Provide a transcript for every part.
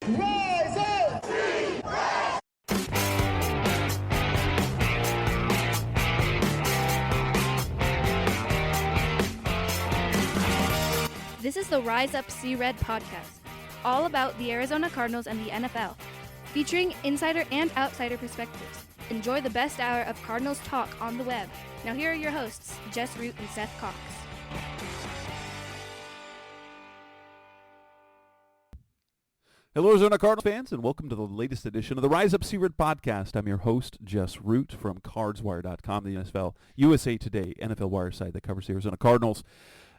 Rise up! This is the Rise Up See Red podcast, all about the Arizona Cardinals and the NFL, featuring insider and outsider perspectives. Enjoy the best hour of Cardinals talk on the web. Now here are your hosts, Jess Root and Seth Cox. Hello, Arizona Cardinals fans, and welcome to the latest edition of the Rise Up See Red podcast. I'm your host, Jess Root from CardsWire.com, the NFL, USA Today, NFL Wire site that covers the Arizona Cardinals.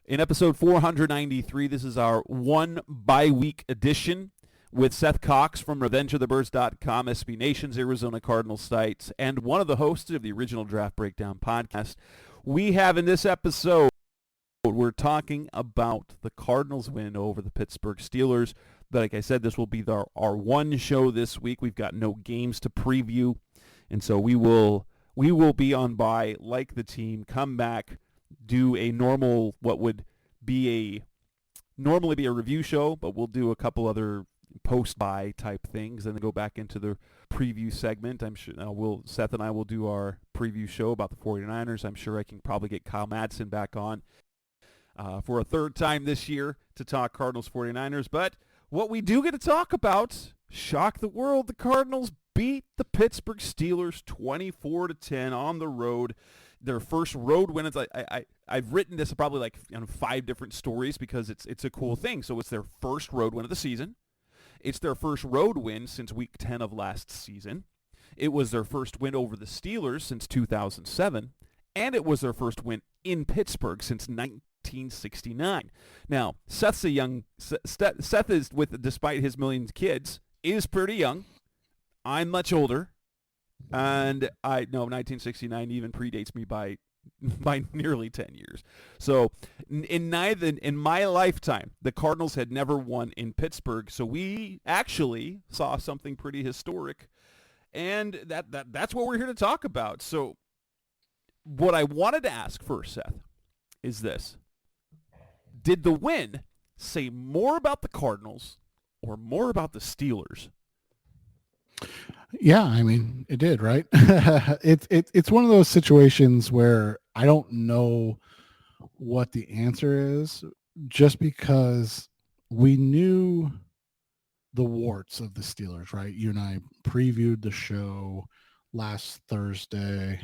In episode 493, this is our one bye-week edition with Seth Cox from RevengeOfTheBirds.com, SB Nation's Arizona Cardinals sites, and one of the hosts of the original Draft Breakdown podcast. We have in this episode, we're talking about the Cardinals win over the Pittsburgh Steelers. But like I said, this will be our one show this week. We've got no games to preview, and so we will be on bye like the team, come back, do a normal, what would be normally be a review show, but we'll do a couple other post-bye type things, and then go back into the preview segment. I'm sure Seth and I will do our preview show about the 49ers. I'm sure I can probably get Kyle Madsen back on for a third time this year to talk Cardinals 49ers, but what we do get to talk about, shock the world, the Cardinals beat the Pittsburgh Steelers 24-10 on the road. Their first road win. I've written this probably like 5 different stories because it's a cool thing. So it's their first road win of the season. It's their first road win since week 10 of last season. It was their first win over the Steelers since 2007. And it was their first win in Pittsburgh since 1969. Now, Seth is, despite his millions of kids, is pretty young. I'm much older, and 1969 even predates me by nearly 10 years. So in my lifetime, the Cardinals had never won in Pittsburgh. So we actually saw something pretty historic, and that's what we're here to talk about. So what I wanted to ask first, Seth, is this. Did the win say more about the Cardinals or more about the Steelers? Yeah, I mean, it did, right? It's one of those situations where I don't know what the answer is, just because we knew the warts of the Steelers, right? You and I previewed the show last Thursday.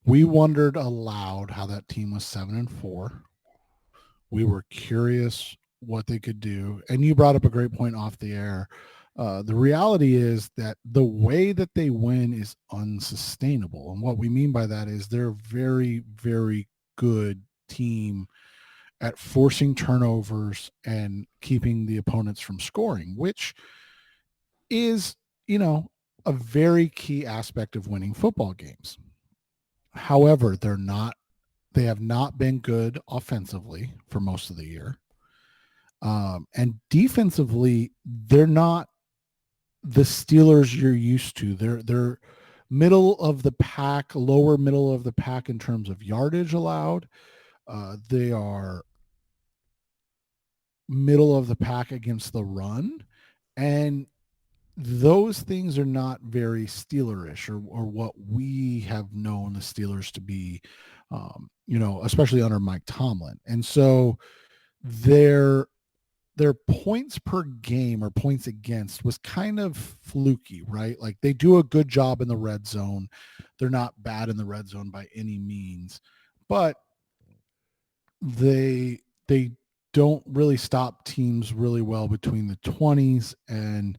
We wondered aloud how that team was 7-4. We were curious what they could do. And you brought up a great point off the air. The reality is that the way that they win is unsustainable. And what we mean by that is they're a very, very good team at forcing turnovers and keeping the opponents from scoring, which is, a very key aspect of winning football games. However, they have not been good offensively for most of the year. And defensively, they're not the Steelers you're used to. They're middle of the pack, lower middle of the pack in terms of yardage allowed. They are middle of the pack against the run. And those things are not very Steelerish or what we have known the Steelers to be, especially under Mike Tomlin. And so their points per game or points against was kind of fluky, right? Like they do a good job in the red zone. They're not bad in the red zone by any means, but they don't really stop teams really well between the 20s, and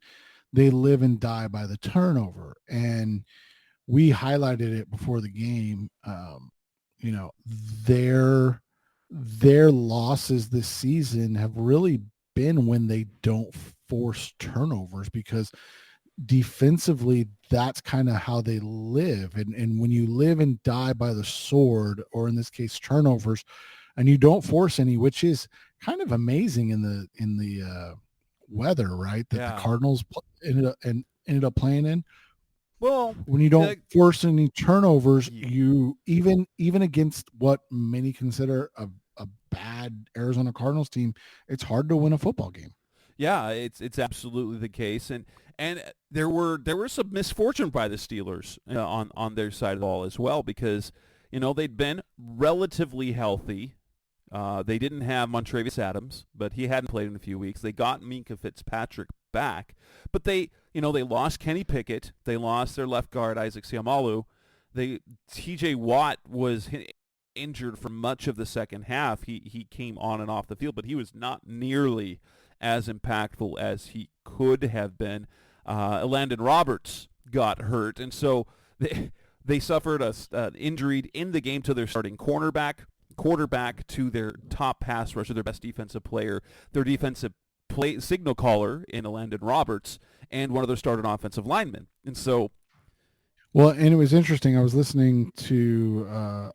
they live and die by the turnover. And we highlighted it before the game. Their losses this season have really been when they don't force turnovers, because defensively, that's kind of how they live. And when you live and die by the sword, or in this case, turnovers, and you don't force any, which is kind of amazing in the weather, right? That the Cardinals ended up playing in. Well, when you don't force any turnovers, you even against what many consider a bad Arizona Cardinals team, it's hard to win a football game. Yeah, it's absolutely the case, and there were some misfortune by the Steelers on their side of the ball as well, because they'd been relatively healthy. They didn't have Montravius Adams, but he hadn't played in a few weeks. They got Minkah Fitzpatrick back, but they lost Kenny Pickett. They lost their left guard Isaac Seumalo. T.J. Watt was injured for much of the second half. He came on and off the field, but he was not nearly as impactful as he could have been. Landon Roberts got hurt, and so they suffered an injury in the game to their starting quarterback to their top pass rusher, their best defensive player, their defensive signal caller in Landon Roberts, and one of their starting offensive linemen. And so, well, and it was interesting. I was listening to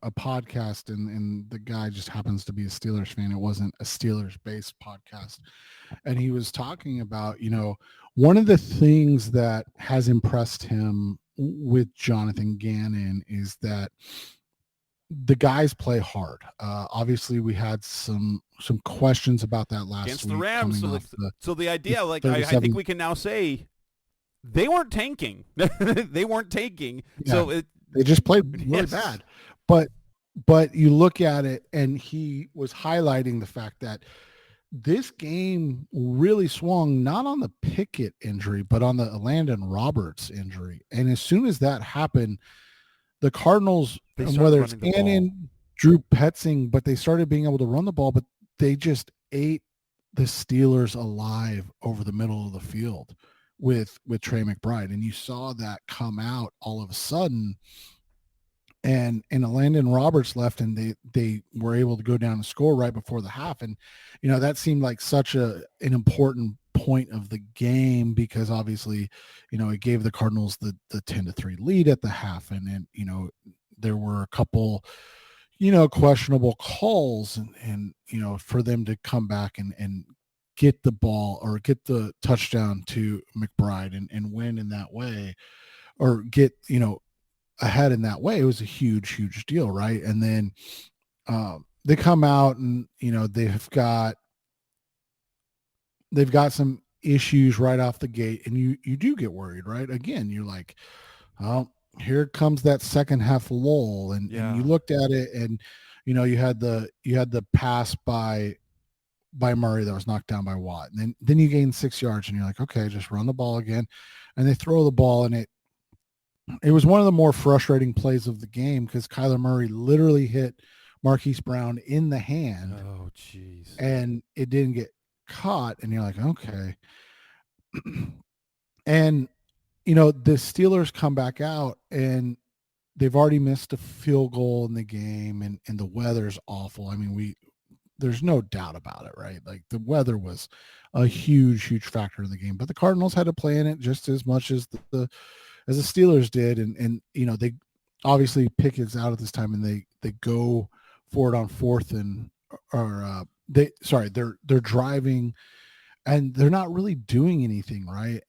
a podcast, and the guy just happens to be a Steelers fan. It wasn't a Steelers-based podcast. And he was talking about, one of the things that has impressed him with Jonathan Gannon is that the guys play hard. Obviously, we had some questions about that last against week. The Rams. So the idea, I think we can now say they weren't tanking. They weren't tanking. Yeah, so they just played really bad. But you look at it, and he was highlighting the fact that this game really swung not on the Pickett injury, but on the Landon Roberts injury. And as soon as that happened, the Cardinals, whether it's Gannon, Drew Petzing, but they started being able to run the ball, but they just ate the Steelers alive over the middle of the field with Trey McBride. And you saw that come out all of a sudden. And Landon Roberts left, and they were able to go down and score right before the half. And, that seemed like such an important point of the game, because obviously, it gave the Cardinals the 10-3 lead at the half. And then, there were a couple, questionable calls and for them to come back and get the ball or get the touchdown to McBride and win in that way, or get, ahead in that way. It was a huge deal, right? And then they come out and they've got some issues right off the gate, and you do get worried, right? Again, you're like, oh, here comes that second half lull, and you looked at it, and you had the pass by Murray that was knocked down by Watt, and then you gain 6 yards, and you're like, okay, just run the ball again, and they throw the ball, and it was one of the more frustrating plays of the game, because Kyler Murray literally hit Marquise Brown in the hand. Oh, jeez. And it didn't get caught. And you're like, okay. And, the Steelers come back out, and they've already missed a field goal in the game, and the weather's awful. I mean, there's no doubt about it, right? Like, the weather was a huge factor in the game, but the Cardinals had to play in it just as much as the Steelers did, and they obviously Pickett's out at this time, and they go for it on fourth, they're driving, and they're not really doing anything, right?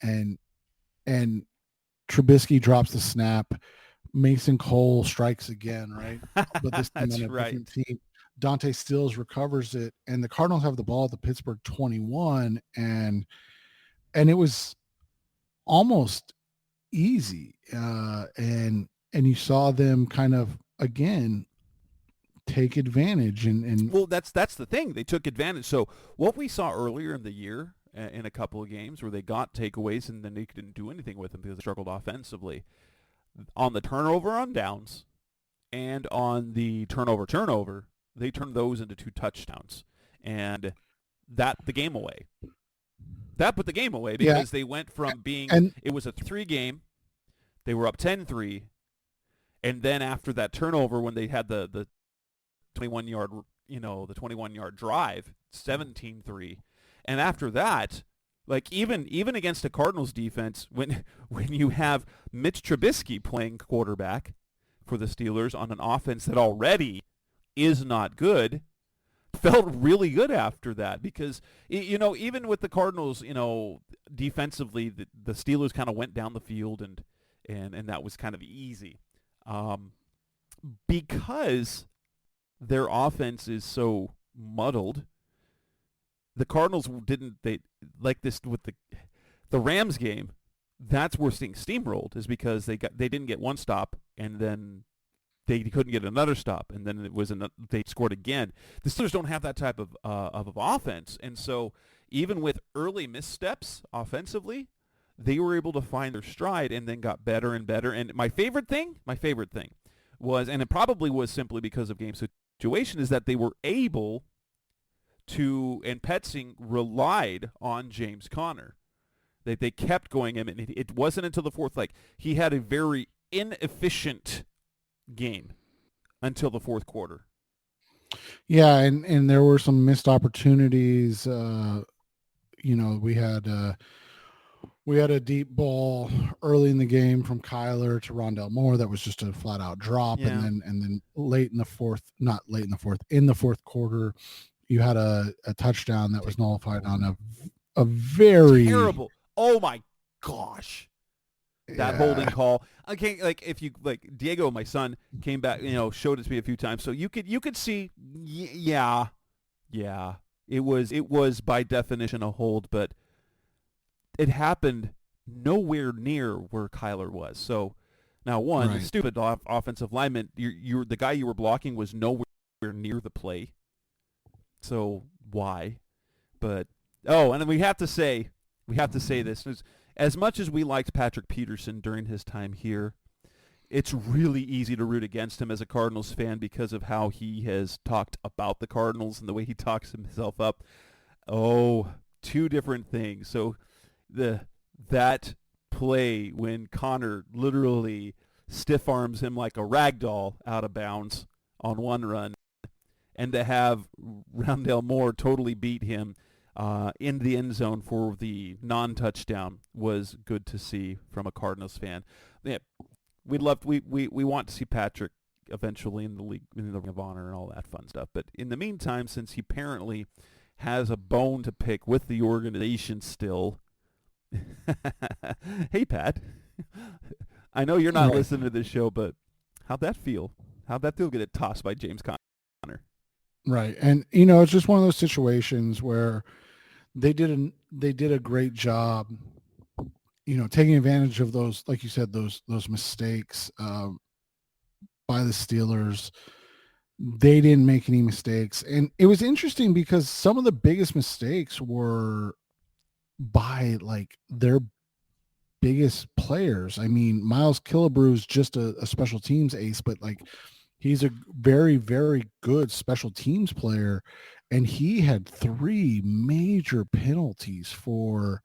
And Trubisky drops the snap, Mason Cole strikes again, right? But this time on a different team. Dante Stills recovers it, and the Cardinals have the ball at the Pittsburgh 21, and it was almost easy, and you saw them kind of again take advantage, and well, that's the thing, they took advantage. So what we saw earlier in the year in a couple of games where they got takeaways and then they didn't do anything with them because they struggled offensively, on the turnover on downs and on the turnover, they turned those into 2 touchdowns, and that put the game away. Because they went from being, it was a 3 game, they were up 10-3, and then after that turnover, when they had the 21-yard, the 21-yard drive, 17-3, and after that, like even against a Cardinals defense, when you have Mitch Trubisky playing quarterback for the Steelers on an offense that already is not good, felt really good after that, because even with the Cardinals, defensively, the Steelers kind of went down the field and that was kind of easy, because their offense is so muddled. The Cardinals didn't, they like this with the Rams game. That's where being steamrolled is because they didn't get one stop, and then they couldn't get another stop, and then they scored again. The Steelers don't have that type of offense, and so even with early missteps offensively, they were able to find their stride and then got better and better. And my favorite thing was, and it probably was simply because of game situation, is that they were able to, and Petzing relied on James Conner. They kept going him, and it wasn't until the fourth, like, he had a very inefficient game until the fourth quarter. Yeah, and there were some missed opportunities. We had a deep ball early in the game from Kyler to Rondell Moore that was just a flat out drop, Yeah. and then in the fourth quarter, you had a touchdown that was nullified on a very terrible. Oh my gosh. That holding call. Okay, like if you like Diego, my son, came back, showed it to me a few times. So you could see, yeah, it was by definition a hold, but it happened nowhere near where Kyler was. So now the stupid offensive lineman, you're the guy you were blocking was nowhere near the play. So why? But and then we have to say this. As much as we liked Patrick Peterson during his time here, it's really easy to root against him as a Cardinals fan because of how he has talked about the Cardinals and the way he talks himself up. Oh, two different things. So that play when Connor literally stiff arms him like a rag doll out of bounds on one run, and to have Rondell Moore totally beat him in the end zone for the non-touchdown was good to see from a Cardinals fan. Yeah, we want to see Patrick eventually in the league, in the Ring of Honor and all that fun stuff. But in the meantime, since he apparently has a bone to pick with the organization still, hey Pat, I know you're not listening to this show, but how'd that feel? How'd that feel get it tossed by James Conner? Right, and it's just one of those situations where they did a great job, taking advantage of those, like you said, those mistakes by the Steelers. They didn't make any mistakes, and it was interesting because some of the biggest mistakes were by like their biggest players. I mean, Miles Killebrew is just a special teams ace, but like he's a very, very good special teams player, and he had 3 major penalties for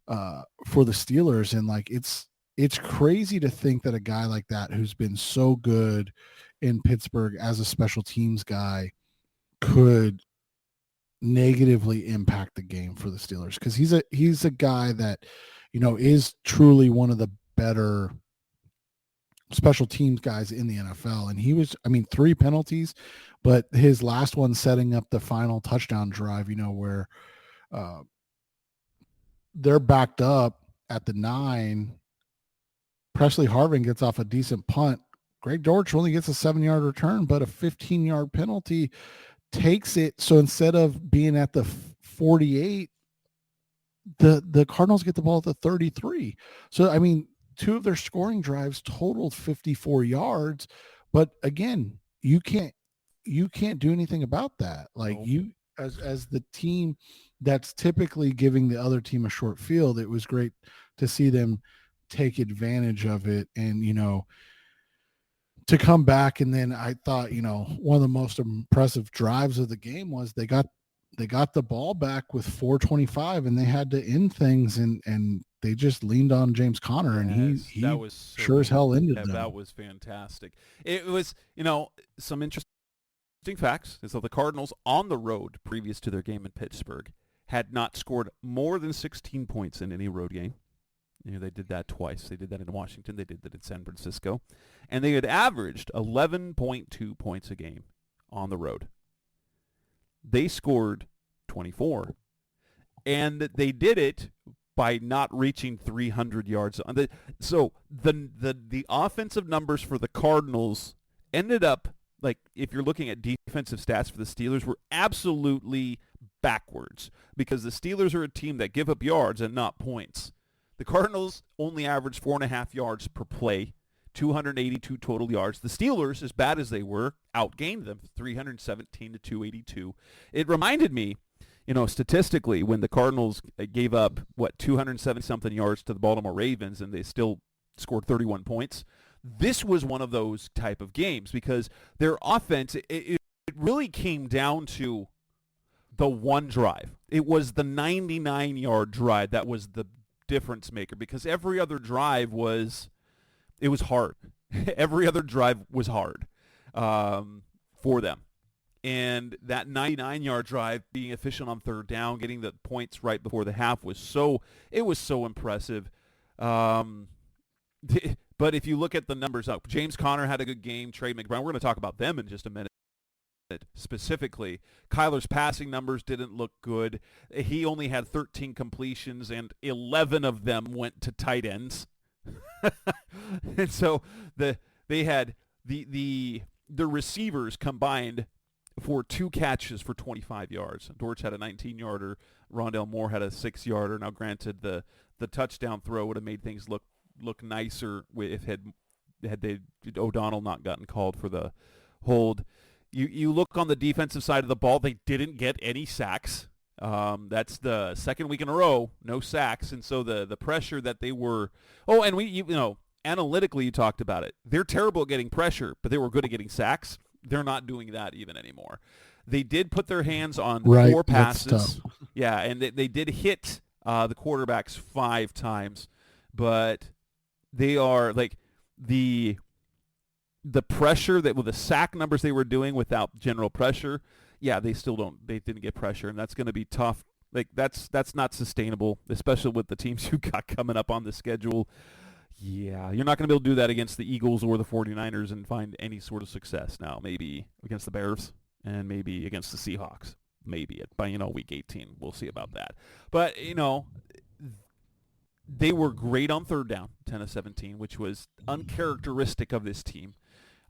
the Steelers, and like it's crazy to think that a guy like that who's been so good in Pittsburgh as a special teams guy could negatively impact the game for the Steelers, because he's a guy that is truly one of the better special teams guys in the NFL. And he was, 3 penalties, but his last one setting up the final touchdown drive, where they're backed up at the 9. Presley Harvin gets off a decent punt. Greg Dortch only gets a 7-yard return, but a 15-yard penalty takes it. So instead of being at the 48, the Cardinals get the ball at the 33. So, 2 of their scoring drives totaled 54 yards, but again, you can't do anything about that. Like you, as the team that's typically giving the other team a short field, it was great to see them take advantage of it and, to come back. And then I thought, one of the most impressive drives of the game was they got the ball back with 4:25 and they had to end things, and they just leaned on James Conner, and he that was so sure as hell ended them. That was fantastic. It was, some interesting facts is that the Cardinals on the road previous to their game in Pittsburgh had not scored more than 16 points in any road game. They did that twice. They did that in Washington. They did that in San Francisco. And they had averaged 11.2 points a game on the road. They scored 24. And they did it by not reaching 300 yards. So the offensive numbers for the Cardinals ended up like if you're looking at defensive stats for the Steelers, were absolutely backwards because the Steelers are a team that give up yards and not points. The Cardinals only average 4.5 yards per play, 282 total yards. The Steelers, as bad as they were, outgained them 317 to 282. It reminded me, statistically, when the Cardinals gave up, 270-something yards to the Baltimore Ravens, and they still scored 31 points. This was one of those type of games because their offense, it really came down to the one drive. It was the 99-yard drive that was the difference maker because every other drive was hard. Every other drive was hard for them. And that 99-yard drive, being efficient on third down, getting the points right before the half was so impressive. But if you look at the numbers up, James Conner had a good game. Trey, McBride, we're going to talk about them in just a minute. Specifically, Kyler's passing numbers didn't look good. He only had 13 completions, and 11 of them went to tight ends. And so they had the receivers combined for 2 catches for 25 yards. Dortch had a 19-yarder. Rondale Moore had a 6-yarder. Now, granted, the touchdown throw would have made things look nicer if had O'Donnell not gotten called for the hold. You look on the defensive side of the ball, they didn't get any sacks. That's the second week in a row, no sacks. And so the pressure that they were, and analytically you talked about it. They're terrible at getting pressure, but they were good at getting sacks. They're not doing that even anymore. They did put their hands on 4 passes. Yeah, and they did hit the quarterbacks 5 times, but they are like the pressure that with the sack numbers they were doing without general pressure. Yeah, they didn't get pressure, and that's going to be tough. Like that's not sustainable, especially with the teams you got coming up on the schedule. Yeah, you're not going to be able to do that against the Eagles or the 49ers and find any sort of success. Now, maybe against the Bears and maybe against the Seahawks. Maybe by week 18. We'll see about that. But, they were great on third down, 10 of 17, which was uncharacteristic of this team.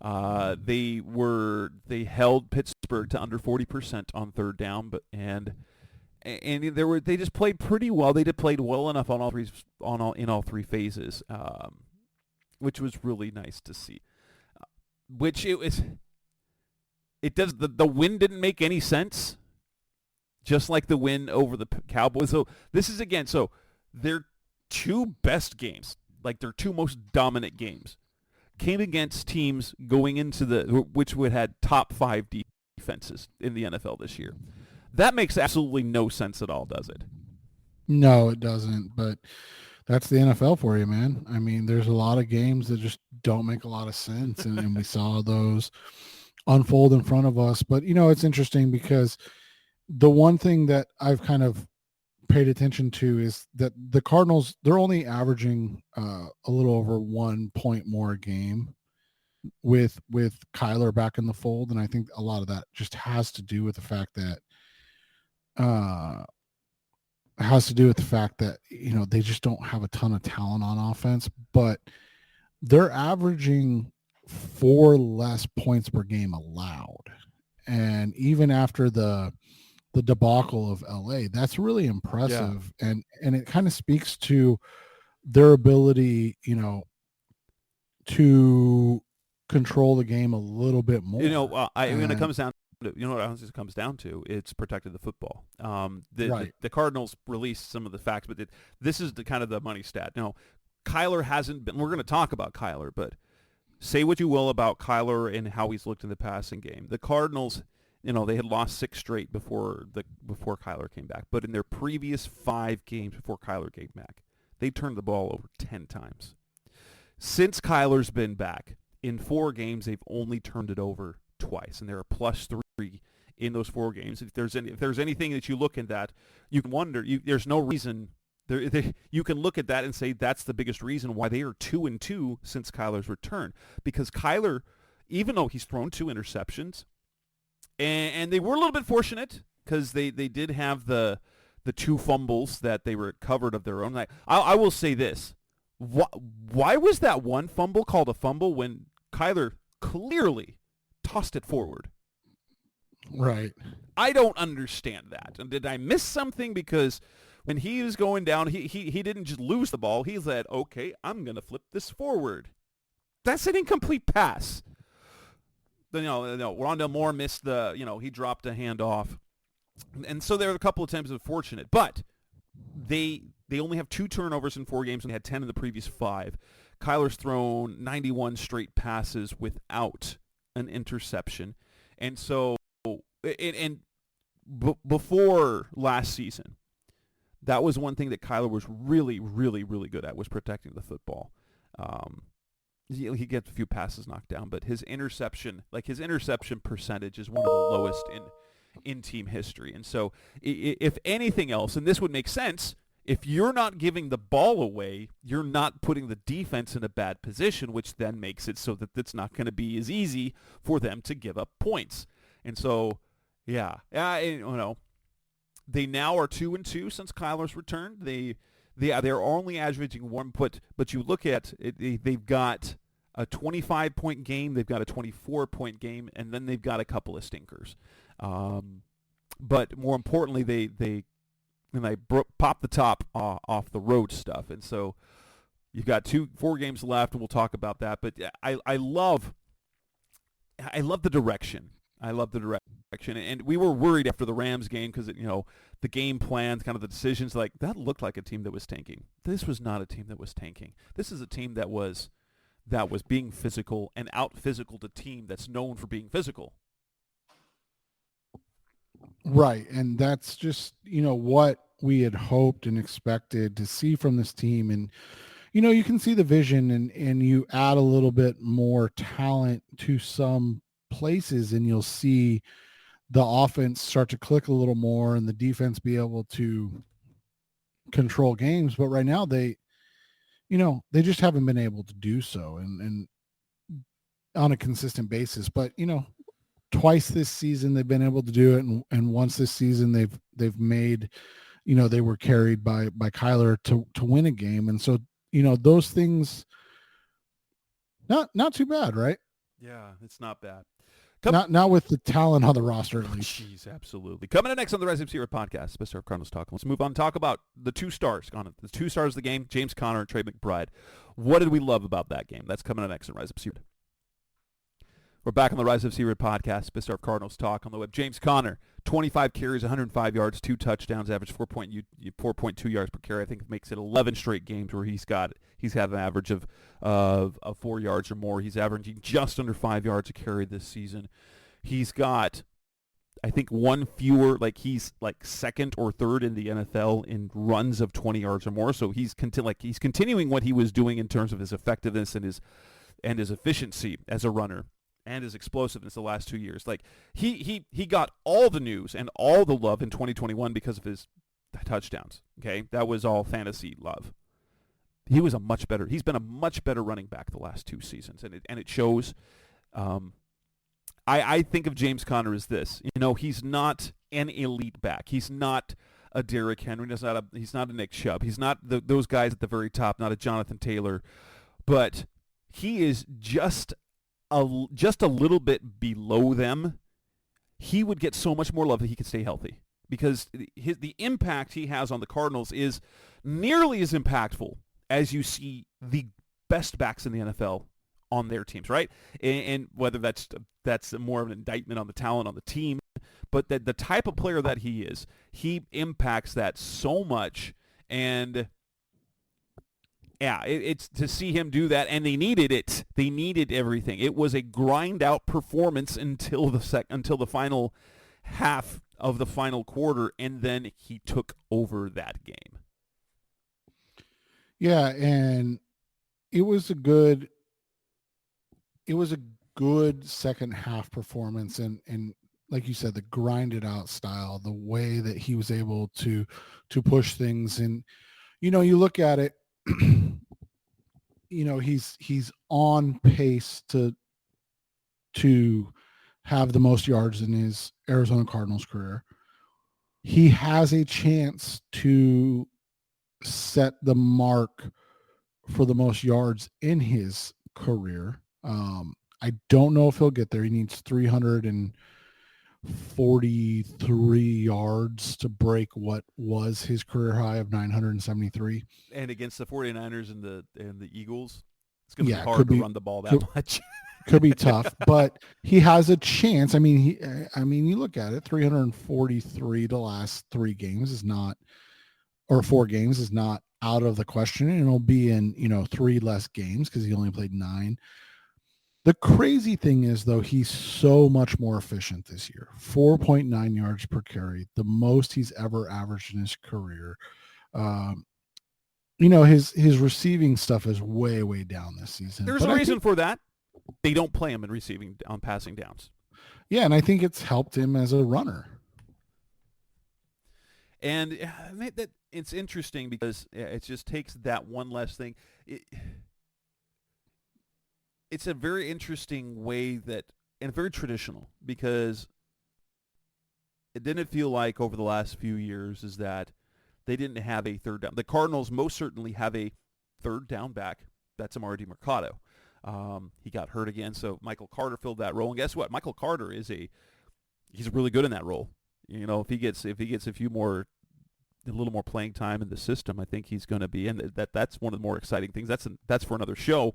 They held Pittsburgh to under 40% on third down, they just played pretty well. They played well enough in all three phases, which was really nice to see. The win didn't make any sense, just like the win over the Cowboys. So this is their 2 best games, like their 2 most dominant games, came against teams going into which would had top 5 defenses in the NFL this year. That makes absolutely no sense at all, does it? No, it doesn't. But that's the NFL for you, man. I mean, there's a lot of games that just don't make a lot of sense, and we saw those unfold in front of us. But it's interesting because the one thing that I've kind of paid attention to is that the Cardinals, they're only averaging a little over 1 point more a game with Kyler back in the fold, and I think a lot of that just has to do with the fact that they just don't have a ton of talent on offense, but they're averaging 4 less points per game allowed. And even after the debacle of LA, that's really impressive. Yeah. And it kind of speaks to their ability, to control the game a little bit more. When it comes down to, what it comes down to, it's protecting the football. The Cardinals released some of the facts, but this is the kind of the money stat. Kyler hasn't been, we're going to talk about Kyler, but say what you will about Kyler and how he's looked in the passing game. The Cardinals, they had lost 6 straight before Kyler came back. But in their previous 5 games before Kyler came back, they turned the ball over 10 times. Since Kyler's been back, in 4 games, they've only turned it over twice, and they're a +3 in those 4 games. If there's anything that you look at that, you can wonder. There's no reason. You can look at that and say that's the biggest reason why they are 2-2 since Kyler's return. Because Kyler, even though he's thrown 2 interceptions, and they were a little bit fortunate because they did have the 2 fumbles that they recovered of their own. I will say this. Why was that one fumble called a fumble when Kyler clearly tossed it forward. Right. I don't understand that. And did I miss something? Because when he was going down, he didn't just lose the ball. He said, okay, I'm going to flip this forward. That's an incomplete pass. Rondell Moore missed he dropped a handoff. And so there were a couple of times unfortunate. But they only have 2 turnovers in 4 games and they had 10 in the previous 5. Kyler's thrown 91 straight passes without an interception. And so, before last season, that was one thing that Kyler was really, really, really good at, was protecting the football. He gets a few passes knocked down, but his interception percentage is one of the lowest in team history. And so if anything else, and this would make sense, if you're not giving the ball away, you're not putting the defense in a bad position, which then makes it so that it's not going to be as easy for them to give up points. And so, they now are 2-2 since Kyler's returned. They're only averaging 1, but you look at it, they've got a 25-point game, they've got a 24-point game, and then they've got a couple of stinkers. But more importantly, they pop the top off the road stuff, and so you've got 4 games left, and we'll talk about that. But I love the direction. I love the direction, and we were worried after the Rams game because the game plans, kind of the decisions, like that looked like a team that was tanking. This was not a team that was tanking. This is a team that was being physical and out-physicaled a team that's known for being physical. Right, and that's just what we had hoped and expected to see from this team. And you can see the vision, and you add a little bit more talent to some places, and you'll see the offense start to click a little more and the defense be able to control games. But right now they just haven't been able to do so and on a consistent basis. But twice this season they've been able to do it, and once this season they've made they were carried by Kyler to win a game. And so those things not too bad, right? Yeah, it's not bad. Not with the talent on the roster, at least. Jeez, absolutely. Coming up next on the Rise of Sierra podcast, Best of Cardinals Talk. Let's move on and talk about the 2 stars. The 2 stars of the game, James Conner and Trey McBride. What did we love about that game? That's coming up next on Rise of Sierra. We're back on the Rise of Sierra podcast, Best of Cardinals Talk on the web. James Conner, 25 carries, 105 yards, 2 touchdowns, average 4.2 yards per carry. I think it makes it 11 straight games where he's had an average of 4 yards or more. He's averaging just under 5 yards a carry this season. He's got, I think, 1 fewer, he's second or third in the NFL in runs of 20 yards or more. So he's continuing what he was doing in terms of his effectiveness and his efficiency as a runner and his explosiveness the last 2 years. He got all the news and all the love in 2021 because of his touchdowns. Okay, that was all fantasy love. He's been a much better running back the last 2 seasons, and it shows. I think of James Conner as this. He's not an elite back. He's not a Derrick Henry. He's not a Nick Chubb. He's not those guys at the very top. Not a Jonathan Taylor, but he is just a little bit below them. He would get so much more love if he could stay healthy, because the impact he has on the Cardinals is nearly as impactful as you see the best backs in the NFL on their teams, right? And whether that's more of an indictment on the talent on the team, but that the type of player that he is, he impacts that so much. And yeah, it's to see him do that, and they needed it. They needed everything. It was a grind out performance until the final half of the final quarter, and then he took over that game. Yeah, and it was a good second half performance, and like you said, the grinded out style, the way that he was able to push things. And you look at it, he's on pace to have the most yards in his Arizona Cardinals career. He has a chance to set the mark for the most yards in his career. I don't know if he'll get there. He needs 343 yards to break what was his career high of 973. And against the 49ers and the Eagles, it's going to be hard could to be, run the ball that much. Could be tough, but he has a chance. I mean, you look at it, 343 the last 3 games is not, or 4 games is not out of the question. And it'll be in, 3 less games because he only played 9. The crazy thing is, though, he's so much more efficient this year. 4.9 yards per carry, the most he's ever averaged in his career. His receiving stuff is way, way down this season. There's a reason for that. They don't play him in receiving on passing downs. Yeah, and I think it's helped him as a runner. And that it's interesting because it just takes that one less thing. It's a very interesting way and very traditional, because it didn't feel like over the last few years is that they didn't have a third down. The Cardinals most certainly have a third down back. That's Amari DiMercato. He got hurt again, so Michael Carter filled that role. And guess what? Michael Carter he's really good in that role. If he gets a little more playing time in the system, I think he's going to be. And that's one of the more exciting things. That's for another show.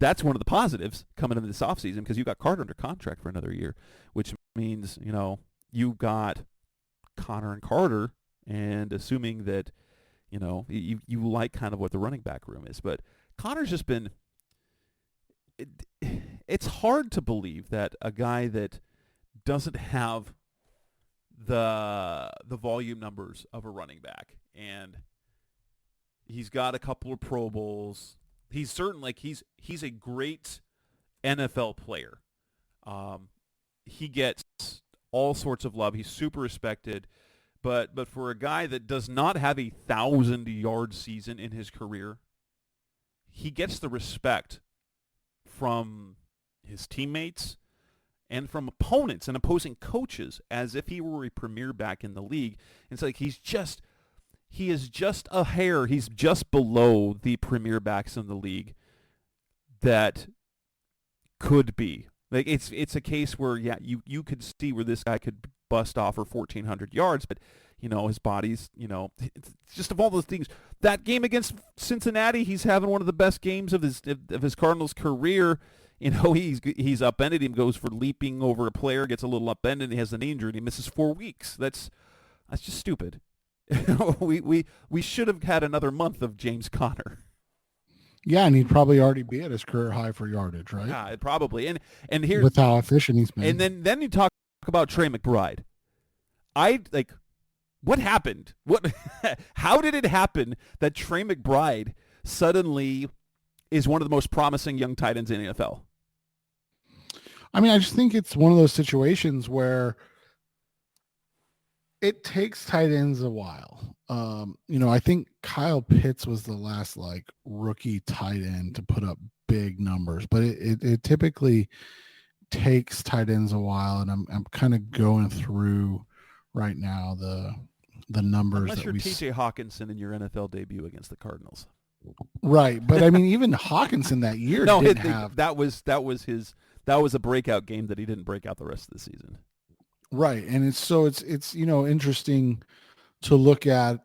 That's one of the positives coming into this offseason, because you got Carter under contract for another year, which means you got Connor and Carter, and assuming that you like kind of what the running back room is, but Connor's just been it's hard to believe that a guy that doesn't have the volume numbers of a running back, and he's got a couple of Pro Bowls. He's certainly he's a great NFL player. He gets all sorts of love. He's super respected. But for a guy that does not have a 1,000-yard season in his career, he gets the respect from his teammates and from opponents and opposing coaches as if he were a premier back in the league. It's like he is just a hair. He's just below the premier backs in the league that could be. Like it's a case where you could see where this guy could bust off for 1,400 yards, but his body's it's just of all those things. That game against Cincinnati, he's having one of the best games of his Cardinals career. He's upended. He goes for leaping over a player, gets a little upended, and he has an knee injury, and he misses 4 weeks. That's just stupid. we should have had another month of James Conner. Yeah, and he'd probably already be at his career high for yardage, right? Yeah, probably. And here's with how efficient he's been. And then you talk about Trey McBride. What happened? How did it happen that Trey McBride suddenly is one of the most promising young tight ends in the NFL? I mean, I just think it's one of those situations where it takes tight ends a while. I think Kyle Pitts was the last rookie tight end to put up big numbers, but it typically takes tight ends a while. And I'm kind of going through right now the numbers. Unless you're T.J. Hawkinson in your NFL debut against the Cardinals. Right. But I mean, even Hawkinson that year didn't have. That was a breakout game that he didn't break out the rest of the season. Right. And it's interesting to look at,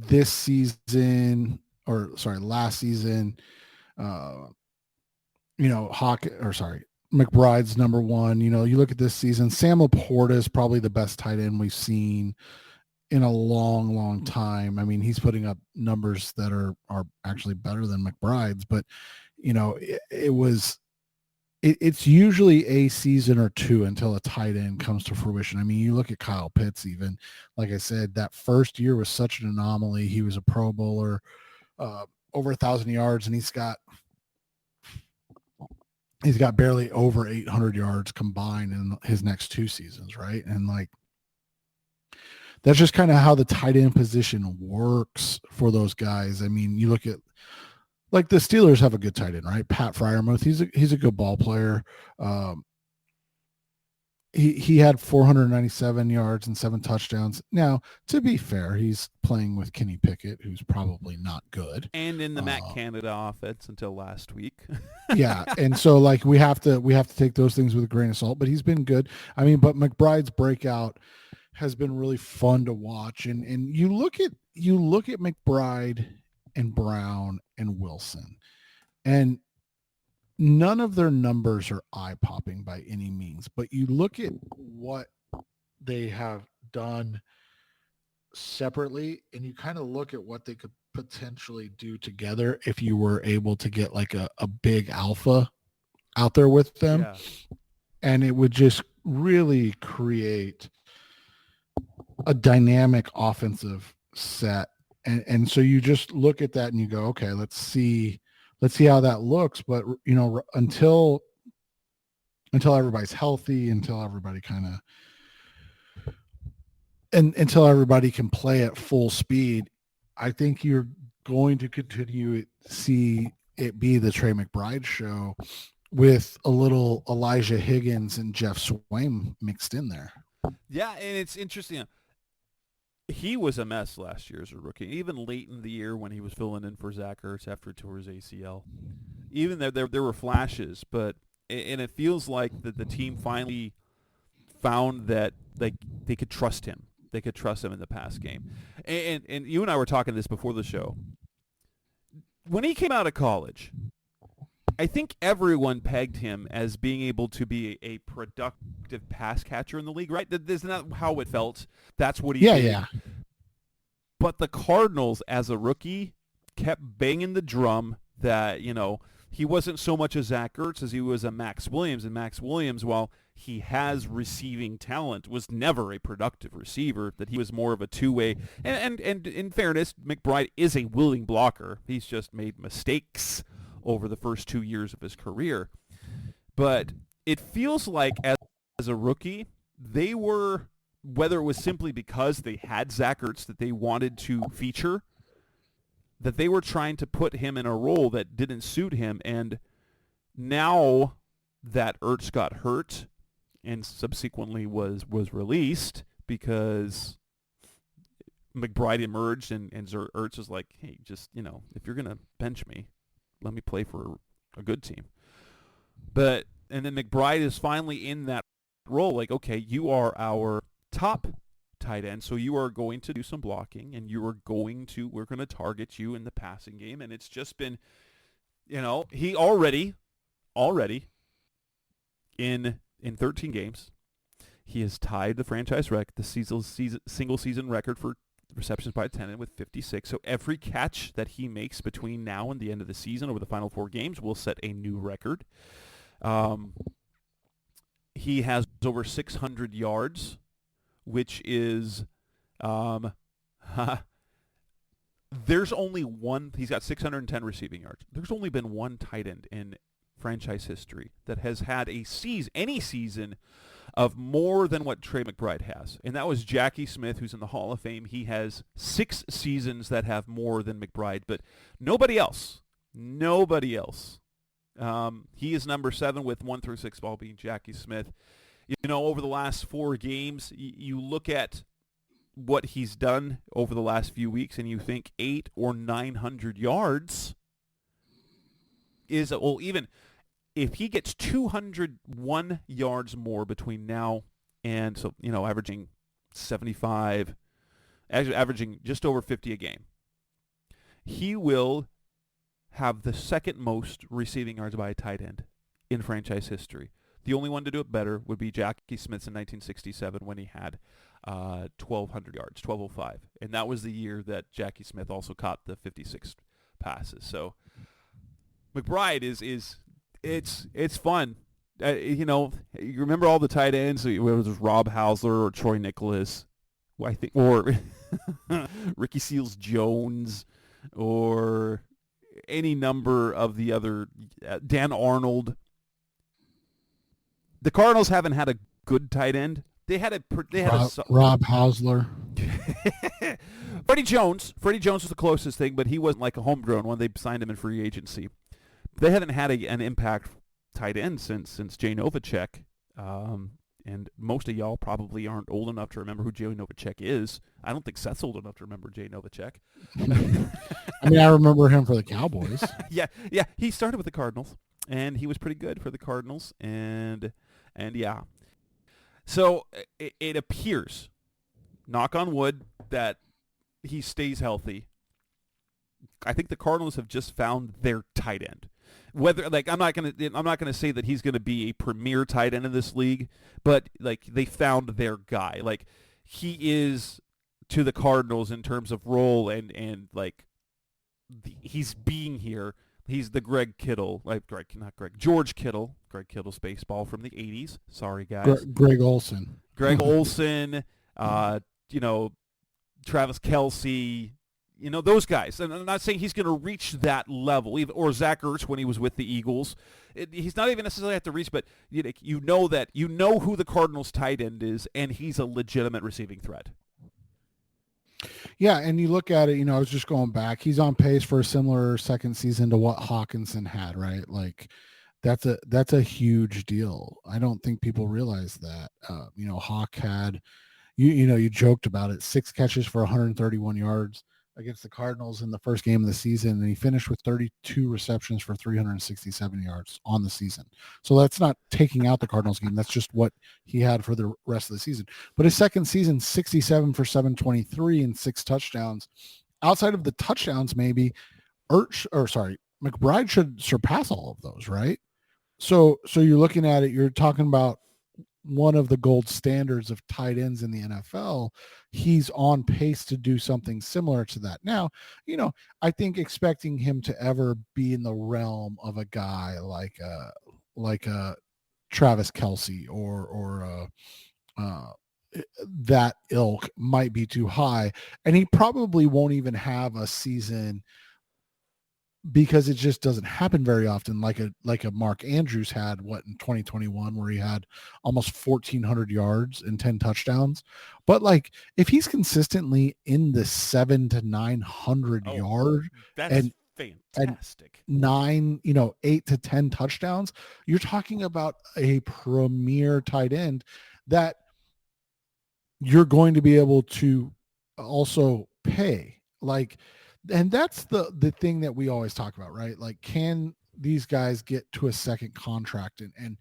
this season, last season, McBride's number one. You look at this season, Sam Laporta is probably the best tight end we've seen in a long, long time. I mean, he's putting up numbers that are actually better than McBride's, but it's usually a season or two until a tight end comes to fruition. I mean, you look at Kyle Pitts, even like I said, that first year was such an anomaly. He was a Pro Bowler, over 1,000 yards, and he's got barely over 800 yards combined in his next 2 seasons. Right. And that's just kind of how the tight end position works for those guys. I mean, you look at the Steelers have a good tight end, right? Pat Freiermuth, he's a good ball player. he had 497 yards and 7 touchdowns. Now, to be fair, he's playing with Kenny Pickett, who's probably not good. And in the Matt Canada offense until last week. Yeah, and so like we have to take those things with a grain of salt, but he's been good. I mean, but McBride's breakout has been really fun to watch. And you look at McBride and Brown and Wilson, and none of their numbers are eye-popping by any means, but you look at what they have done separately, and you kind of look at what they could potentially do together if you were able to get like a big alpha out there with them. Yeah. And it would just really create a dynamic offensive set. And so you just look at that and you go, okay, let's see how that looks. But, you know, until everybody's healthy, until everybody until everybody can play at full speed, I think you're going to continue to see it be the Trey McBride show with a little Elijah Higgins and Jeff Swaim mixed in there. Yeah, and it's interesting. He was a mess last year as a rookie. Even late in the year when he was filling in for Zach Ertz after he tore his ACL. Even there were flashes, and it feels like that the team finally found that they could trust him. They could trust him in the pass game. And you and I were talking this before the show. When he came out of college, I think everyone pegged him as being able to be a productive pass catcher in the league, right? Isn't that how it felt? That's what he did. Yeah. But the Cardinals, as a rookie, kept banging the drum that, you know, he wasn't so much a Zach Ertz as he was a Max Williams. And Max Williams, while he has receiving talent, was never a productive receiver, that he was more of a two-way. And in fairness, McBride is a willing blocker. He's just made mistakes over the first 2 years of his career. But it feels like as a rookie, they were, whether it was simply because they had Zach Ertz that they wanted to feature, that they were trying to put him in a role that didn't suit him. And now that Ertz got hurt and subsequently was released because McBride emerged and Ertz was like, hey, just, you know, if you're going to bench me, let me play for a good team. And then McBride is finally in that role, like, okay, you are our top tight end, so you are going to do some blocking, and we're going to target you in the passing game. And it's just been, you know, he already in 13 games, he has tied the franchise record, the single season record for receptions by a tight end with 56. So every catch that he makes between now and the end of the season over the final 4 games will set a new record. He has over 600 yards, which is there's only one. He's got 610 receiving yards. There's only been one tight end in franchise history that has had any season of more than what Trey McBride has, and that was Jackie Smith, who's in the Hall of Fame. He has 6 seasons that have more than McBride, but nobody else. He is number 7 with 1 through 6 ball being Jackie Smith. You know, over the last 4 games, you look at what he's done over the last few weeks, and you think 800 or 900 yards is, well, even if he gets 201 yards more between now and, so, you know, averaging 75, averaging just over 50 a game, he will have the second most receiving yards by a tight end in franchise history. The only one to do it better would be Jackie Smith's in 1967 when he had 1,200 yards, 1,205. And that was the year that Jackie Smith also caught the 56 passes. So McBride it's fun. You know, you remember all the tight ends, whether it was Rob Hausler or Troy Nicholas, I think, or Ricky Seals-Jones, or any number of the other, Dan Arnold. The Cardinals haven't had a good tight end. They had Rob Hausler. Freddie Jones was the closest thing, but he wasn't like a homegrown one. They signed him in free agency. They haven't had an impact tight end since Jay Novacek, and and most of y'all probably aren't old enough to remember who Jay Novacek is. I don't think Seth's old enough to remember Jay Novacek. I mean, I remember him for the Cowboys. yeah, he started with the Cardinals, and he was pretty good for the Cardinals, and yeah. So it appears, knock on wood, that he stays healthy. I think the Cardinals have just found their tight end. Whether I'm not gonna say that he's gonna be a premier tight end in this league, but like they found their guy. Like he is to the Cardinals in terms of role and like he's being here. He's the George Kittle. Greg Kittle's baseball from the 80s. Sorry, guys. Greg Olson. Greg Olson, Travis Kelce, those guys. And I'm not saying he's going to reach that level, or Zach Ertz when he was with the Eagles. He's not even necessarily at the reach, but you know who the Cardinals tight end is, and he's a legitimate receiving threat. Yeah, and you look at it, I was just going back. He's on pace for a similar second season to what Hawkinson had, right? Like that's a huge deal. I don't think people realize that. Hawk had, you joked about it, 6 catches for 131 yards against the Cardinals in the first game of the season, and he finished with 32 receptions for 367 yards on the season. So that's not taking out the Cardinals game. That's just what he had for the rest of the season. But his second season, 67 for 723 and 6 touchdowns. Outside of the touchdowns, maybe McBride should surpass all of those, right? So you're looking at it, you're talking about one of the gold standards of tight ends in the NFL. He's on pace to do something similar to that. Now, I think expecting him to ever be in the realm of a guy like a Travis Kelce or that ilk might be too high, and he probably won't even have a season because it just doesn't happen very often, like a Mark Andrews had in 2021, where he had almost 1,400 yards and 10 touchdowns. But like if he's consistently in the 700 to 900 yard that's fantastic, and 8 to 10 touchdowns, you're talking about a premier tight end that you're going to be able to also pay. And that's the thing that we always talk about, right? Like, can these guys get to a second contract? And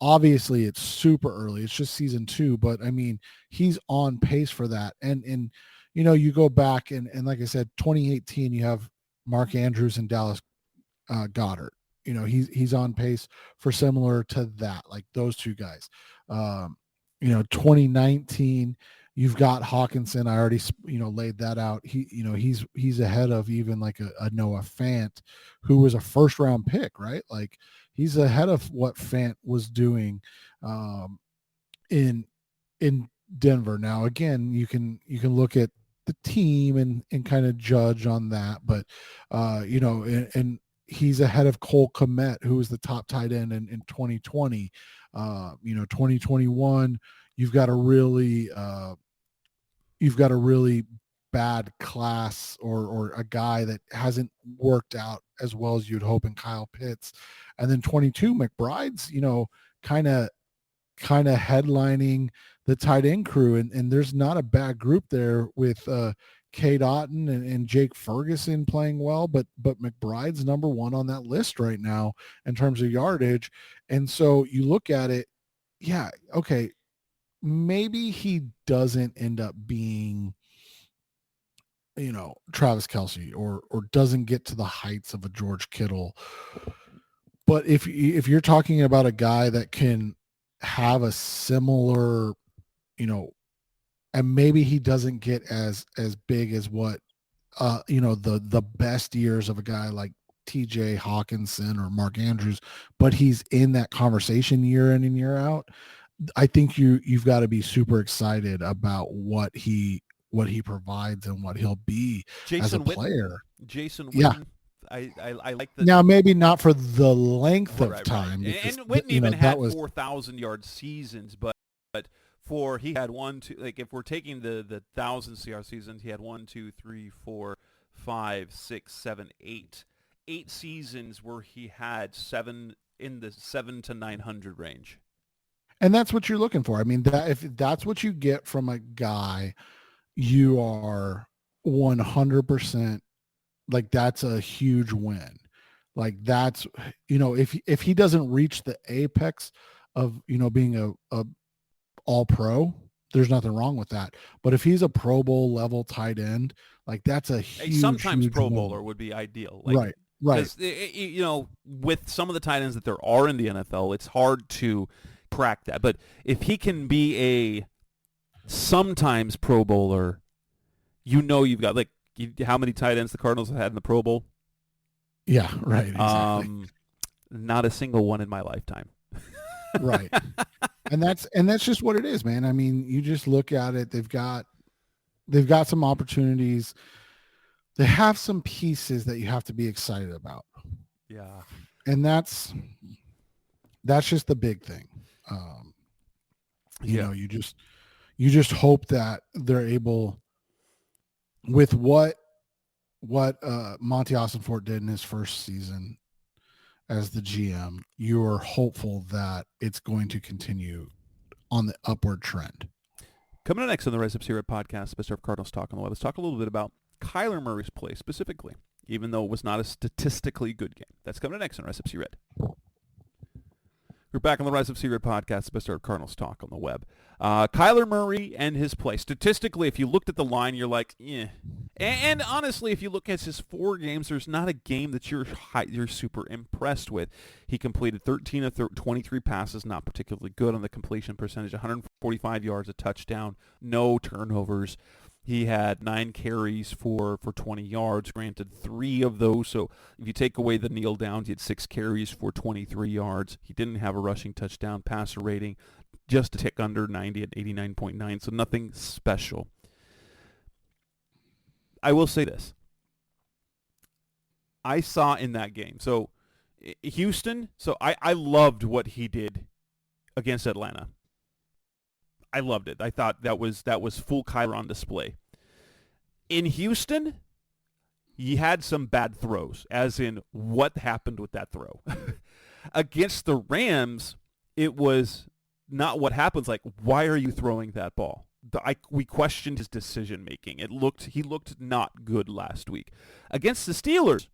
obviously it's super early. It's just season 2, but I mean, he's on pace for that. And you go back and like I said, 2018, you have Mark Andrews and Dallas Goedert. He's on pace for similar to that, like those two guys. 2019, you've got Hawkinson. I already, laid that out. He's ahead of even like a Noah Fant, who was a first round pick, right? Like he's ahead of what Fant was doing in Denver. Now, again, you can look at the team and kind of judge on that, but and he's ahead of Cole Kmet, who was the top tight end in 2020. 2021, you've got a really bad class or a guy that hasn't worked out as well as you'd hope in Kyle Pitts. And then 22, McBride's, kind of headlining the tight end crew. And there's not a bad group there with Cade Otton and Jake Ferguson playing well, but McBride's number 1 on that list right now in terms of yardage. And so you look at it, yeah, okay, maybe he doesn't end up being, Travis Kelce or doesn't get to the heights of a George Kittle. But if you're talking about a guy that can have a similar, and maybe he doesn't get as big as what the best years of a guy like TJ Hawkinson or Mark Andrews, but he's in that conversation year in and year out. I think you've got to be super excited about what he provides and what he'll be as a player. Jason Witten. Yeah. I like that. Now, maybe not for the length of time. Right. And Witten even had 4,000-yard seasons, but he had 1, 2, like if we're taking the 1,000 CR seasons, he had 1, 2, 3, 4, 5, 6, 7, 8. 8 seasons where he had 7 in the 700 to 900 range. And that's what you're looking for. I mean, that if that's what you get from a guy, you are 100% like, that's a huge win. Like, that's, if he doesn't reach the apex of, being a all pro, there's nothing wrong with that. But if he's a Pro Bowl level tight end, like, that's a huge, sometimes huge Pro win. Bowler would be ideal. Right. Because, with some of the tight ends that there are in the NFL, it's hard to crack that. But if he can be a sometimes Pro Bowler, you've got, how many tight ends the Cardinals have had in the Pro Bowl? Yeah, right. Exactly. Not a single one in my lifetime. Right. And that's just what it is, man. I mean, you just look at it. They've got some opportunities. They have some pieces that you have to be excited about. Yeah. And that's just the big thing. You just hope that they're able, with what Monty Ossenfort did in his first season as the GM, you're hopeful that it's going to continue on the upward trend. Coming up next on the Rise Up Red podcast, Mr. Cardinals Talk on the Web, let's talk a little bit about Kyler Murray's play specifically, even though it was not a statistically good game. That's coming up next on Rise Up Red. We're back on the Rise Up Red podcast, Mr. Cardinals Talk on the Web. Kyler Murray and his play. Statistically, if you looked at the line, you're like, eh. And honestly, if you look at his 4 games, there's not a game that you're super impressed with. He completed 13 of 23 passes, not particularly good on the completion percentage, 145 yards, a touchdown, no turnovers. He had 9 carries for 20 yards, granted 3 of those. So if you take away the kneel downs, he had 6 carries for 23 yards. He didn't have a rushing touchdown, passer rating just a tick under 90 at 89.9, so nothing special. I will say this. I saw in that game, so Houston, I loved what he did against Atlanta. I loved it. I thought that was full Kyler on display. In Houston, he had some bad throws, as in what happened with that throw. Against the Rams, it was not what happens. Like, why are you throwing that ball? We questioned his decision making. He looked not good last week. Against the Steelers,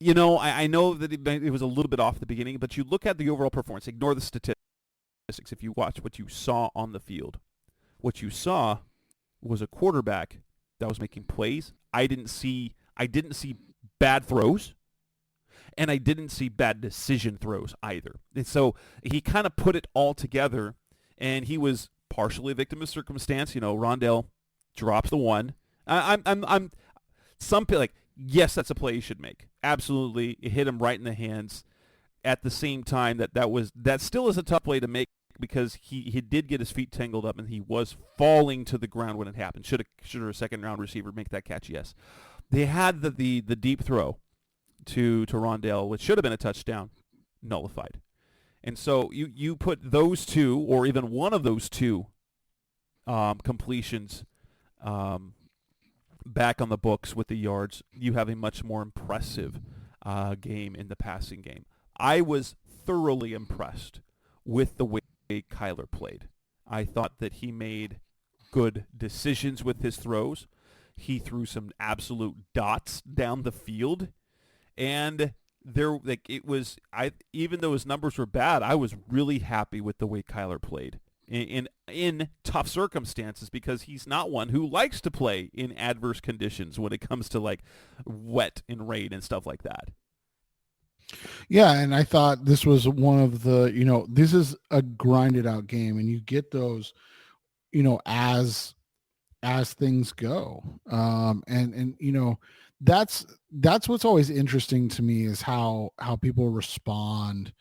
I know that it was a little bit off at the beginning, but you look at the overall performance, ignore the statistics. If you watch what you saw on the field, what you saw was a quarterback that was making plays. I didn't see bad throws, and I didn't see bad decision throws either. And so he kind of put it all together, and he was partially a victim of circumstance. Rondell drops the one. I'm some like, yes, that's a play you should make. Absolutely, it hit him right in the hands. At the same time, that still is a tough play to make, because he did get his feet tangled up and he was falling to the ground when it happened. Should a second round receiver make that catch? Yes. They had the deep throw to Rondell, which should have been a touchdown, nullified. And so you put those two, or even one of those two completions back on the books with the yards, you have a much more impressive game in the passing game. I was thoroughly impressed with the way Kyler played. I thought that he made good decisions with his throws. He threw some absolute dots down the field, and even though his numbers were bad, I was really happy with the way Kyler played in tough circumstances, because he's not one who likes to play in adverse conditions when it comes to like wet and rain and stuff like that. Yeah, and I thought this was one of the, this is a grinded out game, and you get those, as things go. And that's what's always interesting to me, is how people respond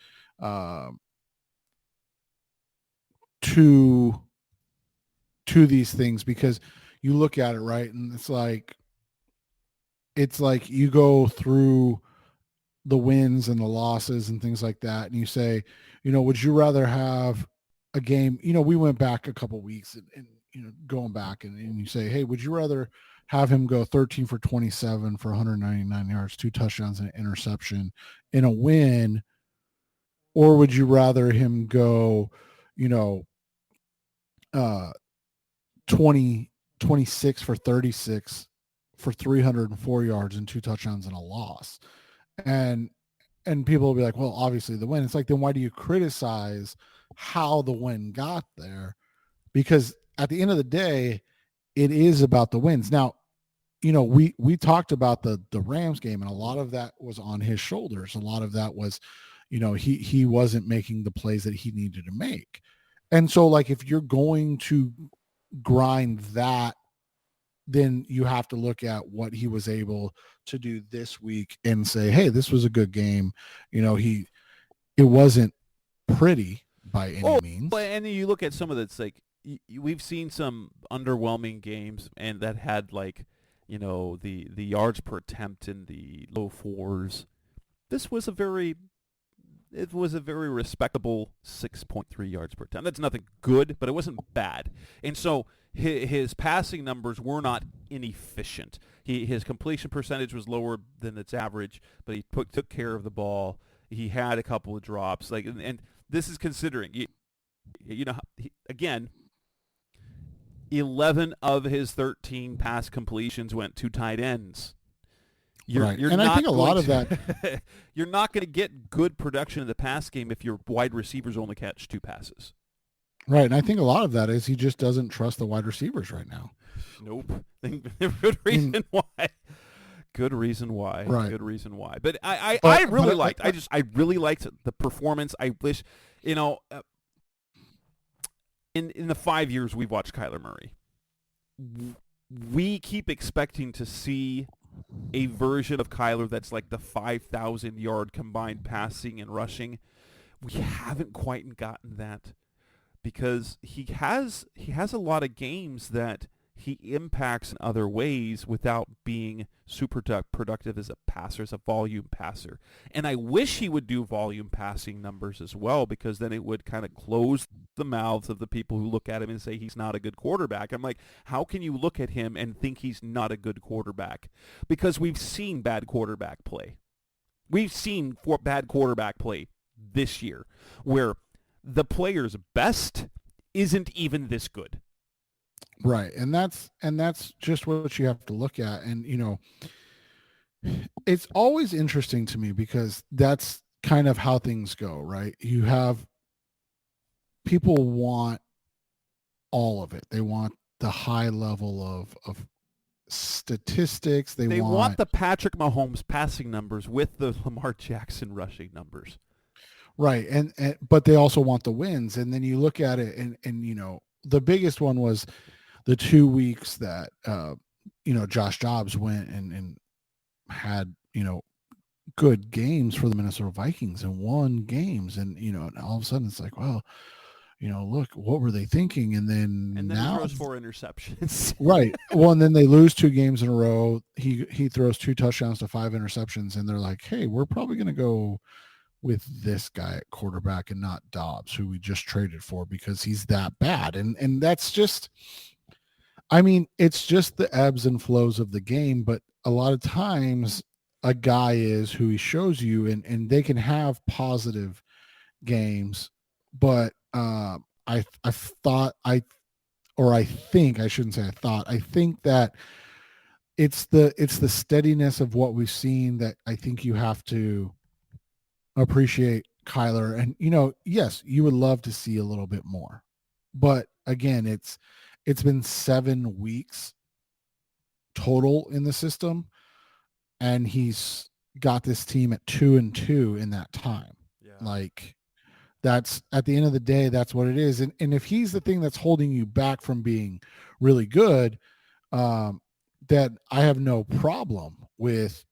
to these things, because you look at it, right, and it's like you go through the wins and the losses and things like that, and you say, would you rather have a game, we went back a couple weeks and going back and you say, hey, would you rather have him go 13 for 27 for 199 yards, 2 touchdowns and an interception in a win, or would you rather him go, you know, uh, 20, 26 for 36 for 304 yards and 2 touchdowns and a loss? And people will be like, well, obviously the win. It's like, then why do you criticize how the win got there? Because at the end of the day, it is about the wins. Now, we talked about the Rams game, and a lot of that was on his shoulders. A lot of that was, he wasn't making the plays that he needed to make. And so, like, if you're going to grind that, then you have to look at what he was able to do this week and say, hey, this was a good game. It wasn't pretty by any means. But and you look at some of that's like, we've seen some underwhelming games and that had like, the yards per attempt in the low fours. This was a very respectable 6.3 yards per attempt. That's nothing good, but it wasn't bad. And so his passing numbers were not inefficient. His completion percentage was lower than its average, but he took care of the ball. He had a couple of drops. And this is considering, again, 11 of his 13 pass completions went to tight ends. Right. And I think a lot of that you're not going to get good production in the pass game if your wide receivers only catch 2 passes. Right. And I think a lot of that is he just doesn't trust the wide receivers right now. Nope. Good reason why. Good reason why. Right. Good reason why. But I really liked the performance. I wish, in the 5 years we've watched Kyler Murray, we keep expecting to see a version of Kyler that's like the 5,000-yard combined passing and rushing. We haven't quite gotten that because he has a lot of games that he impacts in other ways without being super productive as a passer, as a volume passer. And I wish he would do volume passing numbers as well, because then it would kind of close the mouths of the people who look at him and say he's not a good quarterback. I'm like, how can you look at him and think he's not a good quarterback? Because we've seen bad quarterback play. We've seen bad quarterback play this year where the player's best isn't even this good. Right. And that's just what you have to look at. And, it's always interesting to me because that's kind of how things go, right? You have people want all of it. They want the high level of statistics. They want the Patrick Mahomes passing numbers with the Lamar Jackson rushing numbers. Right. And but they also want the wins. And then you look at it and the biggest one was the 2 weeks that, Josh Dobbs went and had, good games for the Minnesota Vikings and won games. And, and all of a sudden it's like, well, look, what were they thinking? And then now he throws 4 interceptions. Right. Well, and then they lose 2 games in a row. He throws 2 touchdowns to 5 interceptions. And they're like, hey, we're probably going to go with this guy at quarterback and not Dobbs, who we just traded for because he's that bad. And that's just, it's just the ebbs and flows of the game. But a lot of times a guy is who he shows you, and they can have positive games. But I think that it's the steadiness of what we've seen that I think you have to appreciate Kyler. And, yes, you would love to see a little bit more. But again, it's been 7 weeks total in the system, and he's got this team at 2-2 in that time. Yeah. Like, that's at the end of the day, that's what it is. And if he's the thing that's holding you back from being really good, that I have no problem with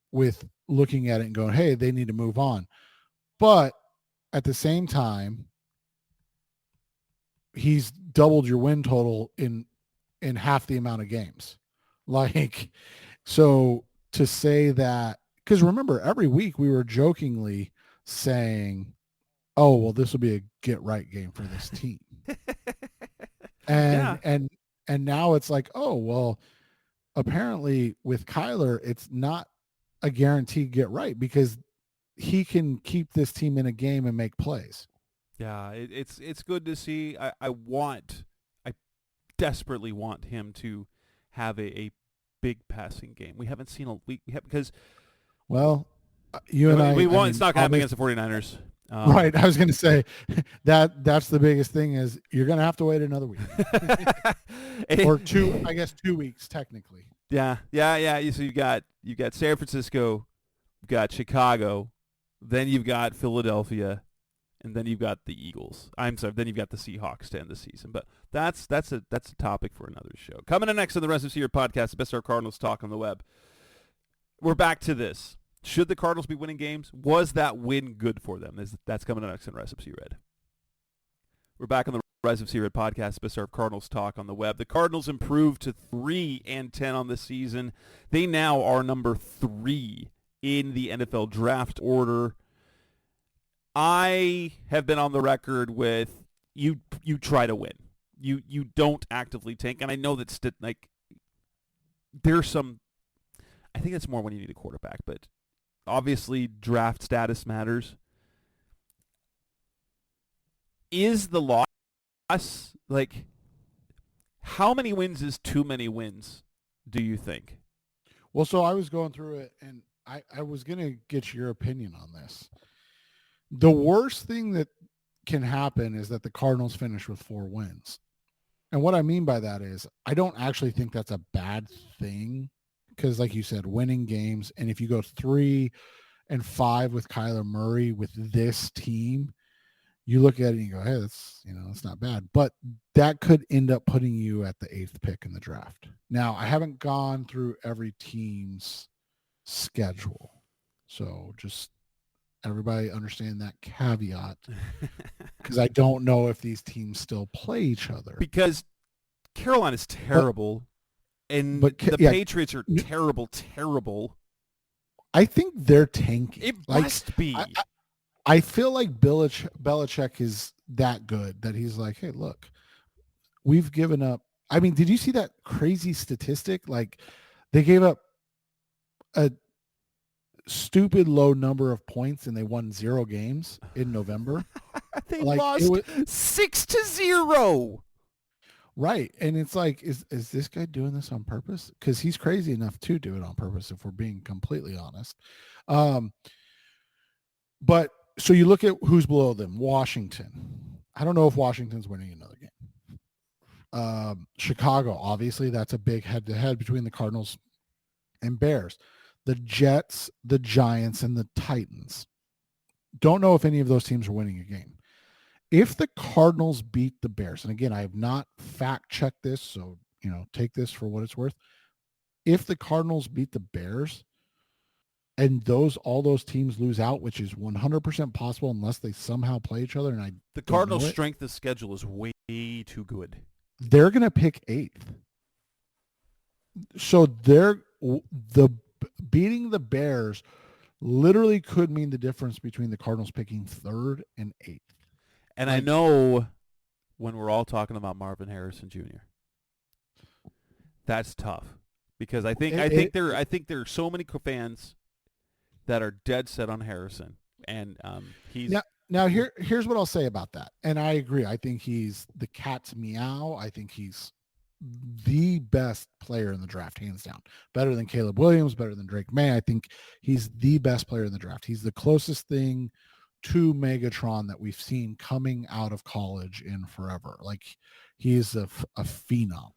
looking at it and going, hey, they need to move on. But at the same time, he's doubled your win total in half the amount of games. Like, so to say that, because remember, every week we were jokingly saying, oh, well, this will be a get right game for this team. And now it's like, oh, well, apparently with Kyler, it's not a guaranteed get right, because he can keep this team in a game and make plays. Yeah, it's good to see. I desperately want him to have a big passing game. We haven't seen because Well, you and I want. mean, It's not going to happen against the 49ers. Right. I was going to say that's the biggest thing is you're going to have to wait another week or 2 weeks technically. Yeah. So you got San Francisco, you've got Chicago, then you've got Philadelphia, and then you've got the Eagles. I'm sorry, then you've got the Seahawks to end the season. But that's a topic for another show. Coming in next on the Rest of Seared podcast, the best of our Cardinals talk on the web. We're back to this. Should the Cardinals be winning games? Was that win good for them? That's coming up next on Rise of Seared. We're back on the Rise of Seared podcast, best of Cardinals talk on the web. The Cardinals improved to 3-10 on the season. They now are number 3 in the NFL draft order. I have been on the record with you try to win. You don't actively tank, and I know that there's some. I think it's more when you need a quarterback, but obviously draft status matters. Is the loss like how many wins is too many wins, do you think? Well, so I was going through it, and I was going to get your opinion on this. The worst thing that can happen is that the Cardinals finish with 4 wins. And what I mean by that is I don't actually think that's a bad thing because, like you said, winning games, and if you go 3-5 with Kyler Murray with this team, you look at it and you go, hey, that's not bad. But that could end up putting you at the 8th pick in the draft. Now, I haven't gone through every team's schedule. So just everybody understand that caveat because I don't know if these teams still play each other. Because Carolina's terrible, and the Patriots are terrible. I think they're tanking. It must be. I feel like Belichick is that good that he's like, hey, look, we've given up. I mean, did you see that crazy statistic? Like they gave up a stupid low number of points and they won 0 games in November. They lost 6-0. Right. And it's like, is this guy doing this on purpose? Because he's crazy enough to do it on purpose, if we're being completely honest. But so you look at who's below them. Washington. I don't know if Washington's winning another game. Chicago, obviously, that's a big head-to-head between the Cardinals and Bears. The Jets, the Giants, and the Titans. Don't know if any of those teams are winning a game. If the Cardinals beat the Bears, and again, I have not fact-checked this, so take this for what it's worth. If the Cardinals beat the Bears and all those teams lose out, which is 100% possible unless they somehow play each other, and the Cardinals' strength of schedule is way too good. They're going to pick 8th. So beating the Bears literally could mean the difference between the Cardinals picking 3rd and 8th. And I know when we're all talking about Marvin Harrison Jr., that's tough because I think there are so many fans that are dead set on Harrison, and he's now here's what I'll say about that. And I agree. I think he's the cat's meow. I think he's the best player in the draft, hands down. Better than Caleb Williams, better than Drake May. I think he's the best player in the draft. He's the closest thing to Megatron that we've seen coming out of college in forever. Like he's a phenom.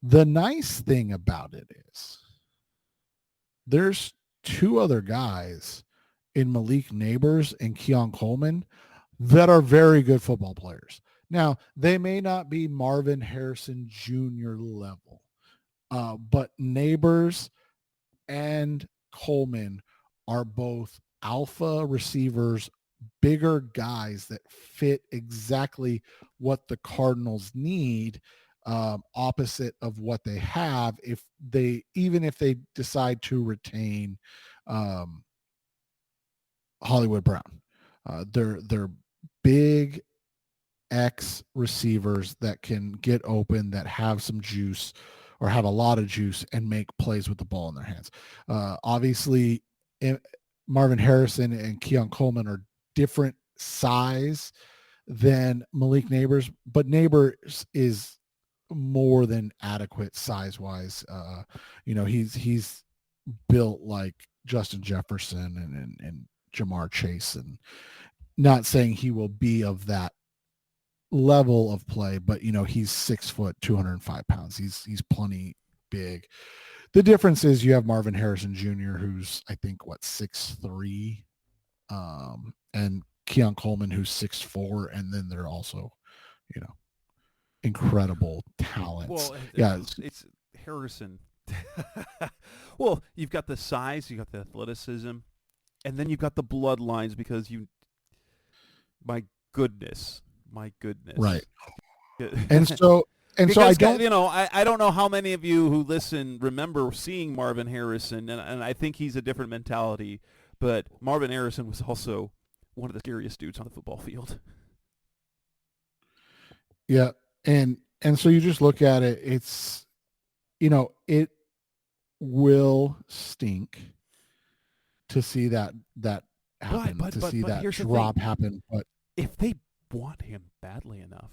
The nice thing about it is there's 2 other guys in Malik Neighbors and Keon Coleman that are very good football players. Now, they may not be Marvin Harrison Jr. level, but Neighbors and Coleman are both alpha receivers, bigger guys that fit exactly what the Cardinals need, opposite of what they have even if they decide to retain Hollywood Brown. They're big X receivers that can get open, that have some juice or have a lot of juice and make plays with the ball in their hands. Obviously, Marvin Harrison and Keon Coleman are different size than Malik Neighbors, but Neighbors is more than adequate size wise. He's built like Justin Jefferson and Jamar Chase, and not saying he will be of that level of play, but he's 6 foot, 205 pounds. He's plenty big. The difference is you have Marvin Harrison Jr., who's I think 6'3", and Keon Coleman, who's 6'4", and then they're also, incredible talents. Well, it's Harrison. Well, you've got the size, you got the athleticism, and then you've got the bloodlines because my goodness. Right. And so I don't, I don't know how many of you who listen remember seeing Marvin Harrison, and I think he's a different mentality, but Marvin Harrison was also one of the scariest dudes on the football field. Yeah. And so you just look at it, it's, it will stink to see that happen, but that here's drop happen. But if they want him badly enough,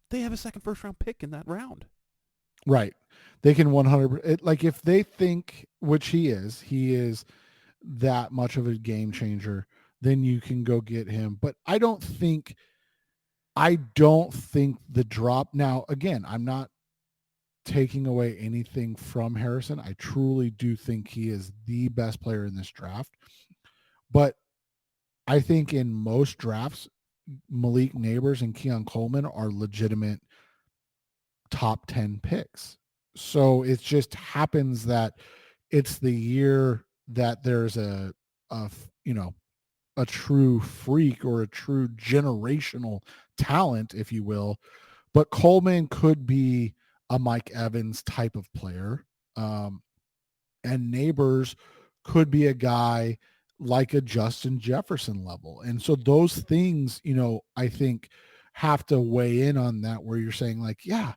they have a second first-round pick in that round. Right. They can 100%. Like if they think, which he is that much of a game changer, then you can go get him. But I don't think the drop. Now, again, I'm not taking away anything from Harrison. I truly do think he is the best player in this draft. But I think in most drafts, Malik Neighbors and Keon Coleman are legitimate top 10 picks. So it just happens that it's the year that there's a true freak or a true generational talent, if you will. But Coleman could be a Mike Evans type of player. And Neighbors could be a guy like a Justin Jefferson level. And so those things, I think have to weigh in on that, where you're saying like, yeah,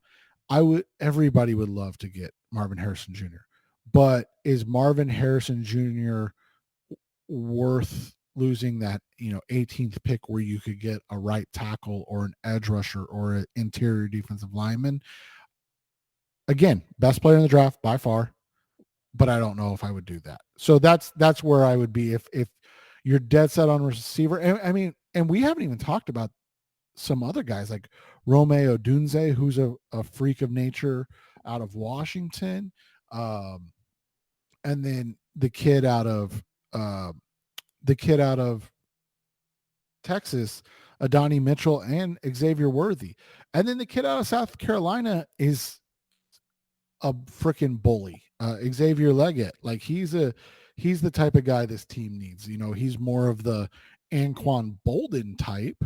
everybody would love to get Marvin Harrison Jr., but is Marvin Harrison Jr. worth losing that, 18th pick where you could get a right tackle or an edge rusher or an interior defensive lineman? Again, best player in the draft by far, but I don't know if I would do that. So that's where I would be if you're dead set on receiver. And we haven't even talked about some other guys like Rome Odunze, who's a freak of nature out of Washington. And then the kid out of Texas, Adonai Mitchell and Xavier Worthy. And then the kid out of South Carolina is a freaking bully. Xavier Leggett. Like he's the type of guy this team needs. He's more of the Anquan Bolden type,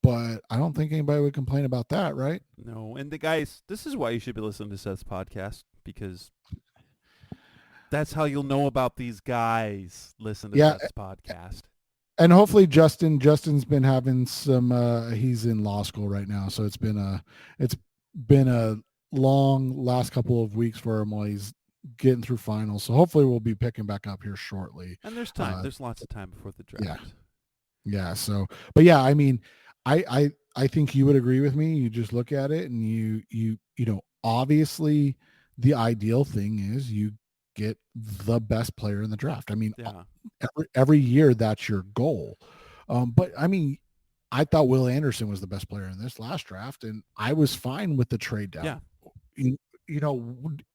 but I don't think anybody would complain about that, right? No, and the guys, this is why you should be listening to Seth's podcast, because that's how you'll know about these guys. Listen to Seth's podcast. And hopefully Justin's been having some he's in law school right now, so it's been a long last couple of weeks for him while he's getting through finals. So hopefully we'll be picking back up here shortly. And there's time. There's lots of time before the draft. Yeah. So, but yeah, I think you would agree with me. You just look at it and you obviously the ideal thing is you get the best player in the draft. Every year that's your goal. But I thought Will Anderson was the best player in this last draft, and I was fine with the trade down. Yeah.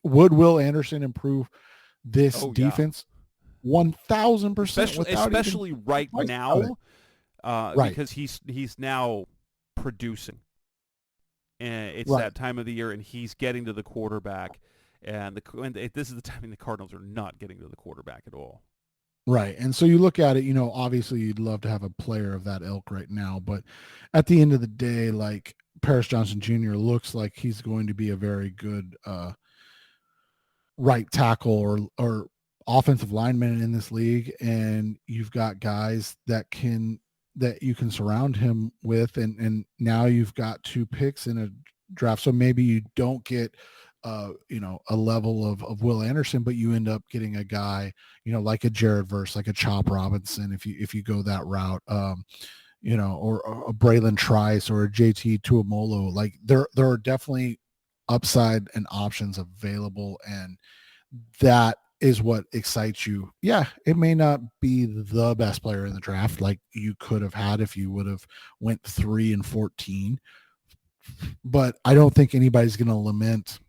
Would Will Anderson improve this defense? 1,000%. Especially right now, because he's now producing, and it's that time of the year, and he's getting to the quarterback, and this is the time the Cardinals are not getting to the quarterback at all. Right. And so you look at it, obviously you'd love to have a player of that ilk right now, but at the end of the day, like Paris Johnson Jr. looks like he's going to be a very good right tackle or offensive lineman in this league. And you've got guys that you can surround him with. And now you've got 2 picks in a draft. So maybe you don't get a level of Will Anderson, but you end up getting a guy, like a Jared Verse, like a Chop Robinson, if you go that route, or a Braylon Trice or a JT Tuamolo. Like there are definitely upside and options available, and that is what excites you. Yeah, it may not be the best player in the draft like you could have had if you would have went 3 and 14, but I don't think anybody's going to lament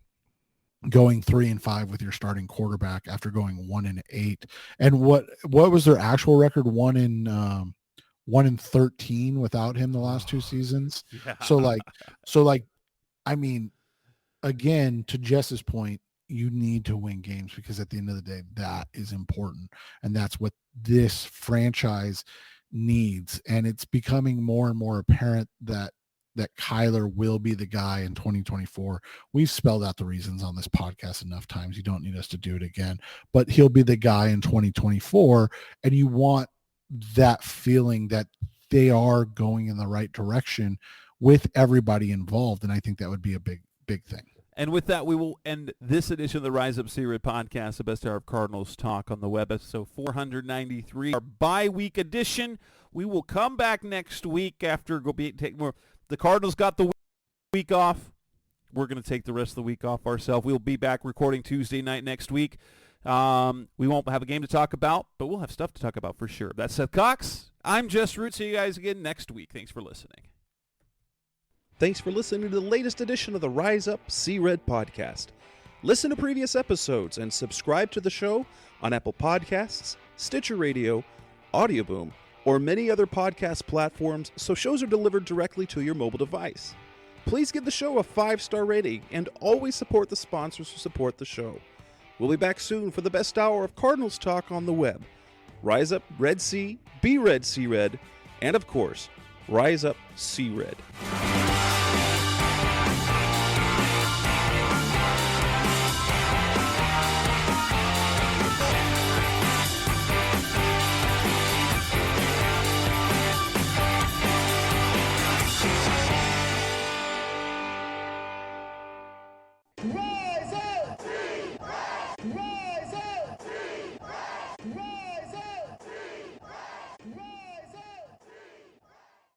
going 3 and 5 with your starting quarterback after going 1 and 8. And what was their actual record? 1 and 13 without him the last 2 seasons. Yeah. So I mean, again, to Jess's point, you need to win games because at the end of the day, that is important. And that's what this franchise needs. And it's becoming more and more apparent that Kyler will be the guy in 2024. We've spelled out the reasons on this podcast enough times. You don't need us to do it again, but he'll be the guy in 2024. And you want that feeling that they are going in the right direction with everybody involved. And I think that would be a big, big thing. And with that, we will end this edition of the Rise Up C-Red podcast, the best hour of Cardinals talk on the web, episode 493, our bye-week edition. We will come back next week after take more. The Cardinals got the week off. We're going to take the rest of the week off ourselves. We'll be back recording Tuesday night next week. We won't have a game to talk about, but we'll have stuff to talk about for sure. That's Seth Cox. I'm Jess Root. See you guys again next week. Thanks for listening. Thanks for listening to the latest edition of the Rise Up C-Red podcast. Listen to previous episodes and subscribe to the show on Apple Podcasts, Stitcher Radio, Audioboom, or many other podcast platforms so shows are delivered directly to your mobile device. Please give the show a 5-star rating and always support the sponsors who support the show. We'll be back soon for the best hour of Cardinals talk on the web. Rise Up Red C, Be Red C-Red, and of course, Rise Up C-Red. Roll!